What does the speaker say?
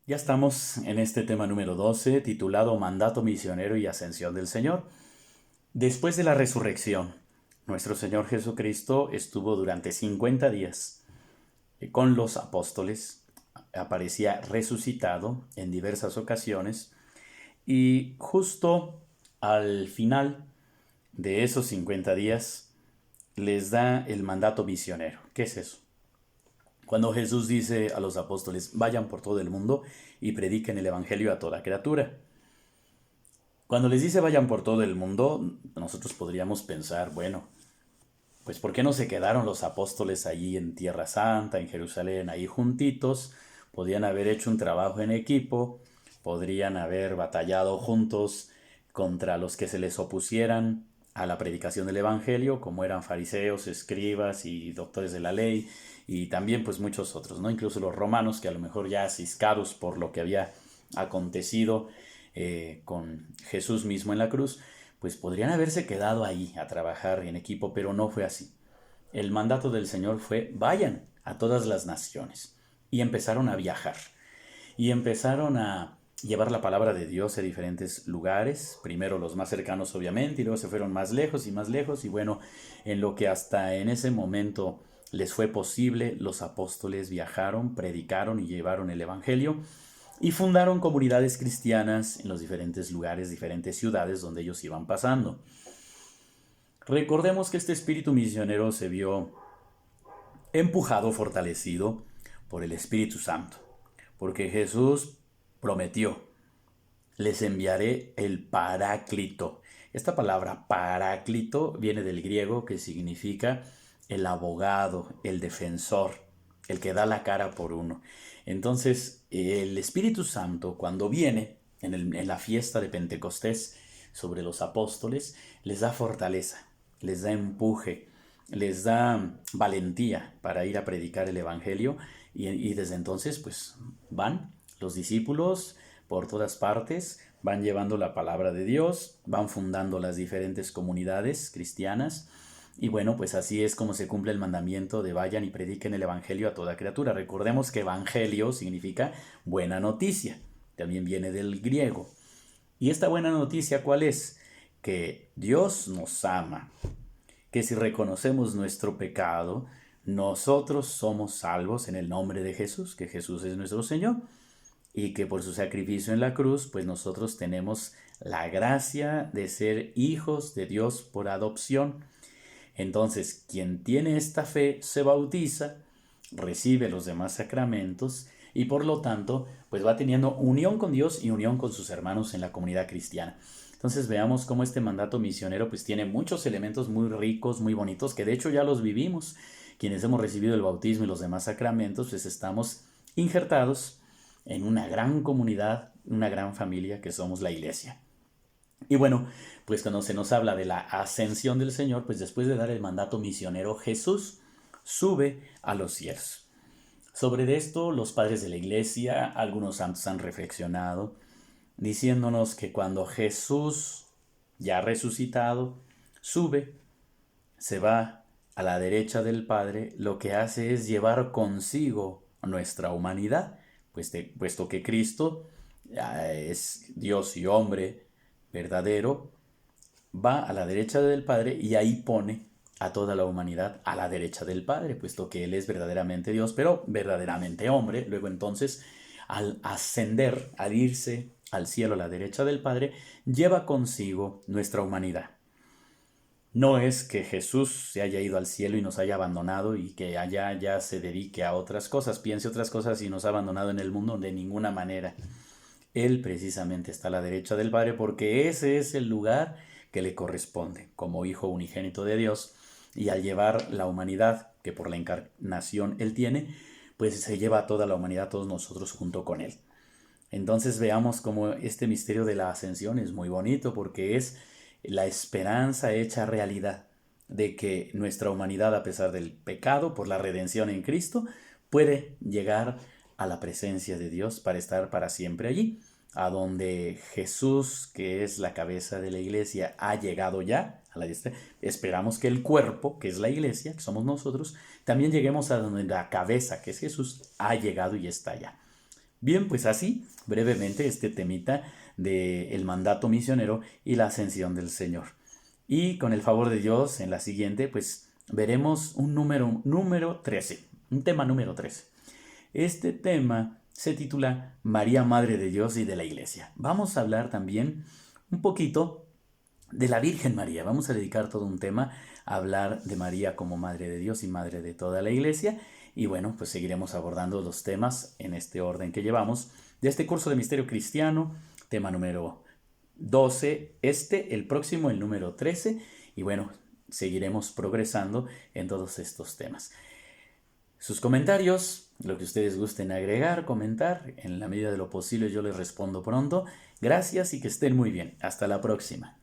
Ya estamos en este tema número 12, titulado Mandato misionero y ascensión del Señor. Después de la resurrección, nuestro Señor Jesucristo estuvo durante 50 días con los apóstoles, aparecía resucitado en diversas ocasiones y justo al final de esos 50 días les da el mandato misionero. ¿Qué es eso? Cuando Jesús dice a los apóstoles, vayan por todo el mundo y prediquen el Evangelio a toda criatura. Cuando les dice vayan por todo el mundo, nosotros podríamos pensar, bueno, pues ¿por qué no se quedaron los apóstoles allí en Tierra Santa, en Jerusalén, ahí juntitos? Podrían haber hecho un trabajo en equipo, podrían haber batallado juntos contra los que se les opusieran a la predicación del Evangelio, como eran fariseos, escribas y doctores de la ley, y también pues muchos otros, ¿no? Incluso los romanos, que a lo mejor ya ciscados por lo que había acontecido con Jesús mismo en la cruz, pues podrían haberse quedado ahí a trabajar en equipo, pero no fue así. El mandato del Señor fue, vayan a todas las naciones. Y empezaron a viajar. Y empezaron a llevar la palabra de Dios a diferentes lugares, primero los más cercanos obviamente, y luego se fueron más lejos y más lejos, y bueno, en lo que hasta en ese momento les fue posible, los apóstoles viajaron, predicaron y llevaron el Evangelio, y fundaron comunidades cristianas en los diferentes lugares, diferentes ciudades donde ellos iban pasando. Recordemos que este espíritu misionero se vio empujado, fortalecido por el Espíritu Santo, porque Jesús prometió, les enviaré el Paráclito. Esta palabra Paráclito viene del griego, que significa el abogado, el defensor, el que da la cara por uno. Entonces, el Espíritu Santo, cuando viene en la fiesta de Pentecostés sobre los apóstoles, les da fortaleza, les da empuje, les da valentía para ir a predicar el Evangelio, y desde entonces pues van los discípulos por todas partes, van llevando la palabra de Dios, van fundando las diferentes comunidades cristianas, y bueno, pues así es como se cumple el mandamiento de vayan y prediquen el Evangelio a toda criatura. Recordemos que Evangelio significa buena noticia, también viene del griego. ¿Y esta buena noticia cuál es? Que Dios nos ama, que si reconocemos nuestro pecado, nosotros somos salvos en el nombre de Jesús, que Jesús es nuestro Señor, y que por su sacrificio en la cruz, pues nosotros tenemos la gracia de ser hijos de Dios por adopción. Entonces, quien tiene esta fe se bautiza, recibe los demás sacramentos y por lo tanto, pues va teniendo unión con Dios y unión con sus hermanos en la comunidad cristiana. Entonces veamos cómo este mandato misionero pues tiene muchos elementos muy ricos, muy bonitos, que de hecho ya los vivimos. Quienes hemos recibido el bautismo y los demás sacramentos, pues estamos injertados en una gran comunidad, una gran familia que somos la iglesia. Y bueno, pues cuando se nos habla de la ascensión del Señor, pues después de dar el mandato misionero, Jesús sube a los cielos. Sobre esto, los padres de la iglesia, algunos santos han reflexionado, diciéndonos que cuando Jesús, ya resucitado, sube, se va a la derecha del Padre, lo que hace es llevar consigo nuestra humanidad, puesto que Cristo es Dios y hombre verdadero, va a la derecha del Padre y ahí pone a toda la humanidad a la derecha del Padre, puesto que Él es verdaderamente Dios, pero verdaderamente hombre. Luego entonces, al ascender, al irse al cielo a la derecha del Padre, lleva consigo nuestra humanidad. No es que Jesús se haya ido al cielo y nos haya abandonado y que allá ya se dedique a otras cosas, piense otras cosas y nos ha abandonado en el mundo, de ninguna manera. Él precisamente está a la derecha del Padre porque ese es el lugar que le corresponde como Hijo unigénito de Dios, y al llevar la humanidad que por la encarnación Él tiene, pues se lleva a toda la humanidad, todos nosotros junto con Él. Entonces veamos cómo este misterio de la ascensión es muy bonito porque es la esperanza hecha realidad de que nuestra humanidad, a pesar del pecado, por la redención en Cristo, puede llegar a la presencia de Dios para estar para siempre allí, a donde Jesús, que es la cabeza de la iglesia, ha llegado ya a la diestra. Esperamos que el cuerpo, que es la iglesia, que somos nosotros, también lleguemos a donde la cabeza, que es Jesús, ha llegado y está allá. Bien, pues así, brevemente, este temita del mandato misionero y la ascensión del Señor. Y con el favor de Dios, en la siguiente, pues veremos un número 13, un tema número 13. Este tema se titula María, Madre de Dios y de la Iglesia. Vamos a hablar también un poquito de la Virgen María. Vamos a dedicar todo un tema a hablar de María como Madre de Dios y Madre de toda la Iglesia. Y bueno, pues seguiremos abordando los temas en este orden que llevamos de este curso de Misterio Cristiano, tema número 12, el próximo, el número 13. Y bueno, seguiremos progresando en todos estos temas. Sus comentarios, lo que ustedes gusten agregar, comentar, en la medida de lo posible yo les respondo pronto. Gracias y que estén muy bien. Hasta la próxima.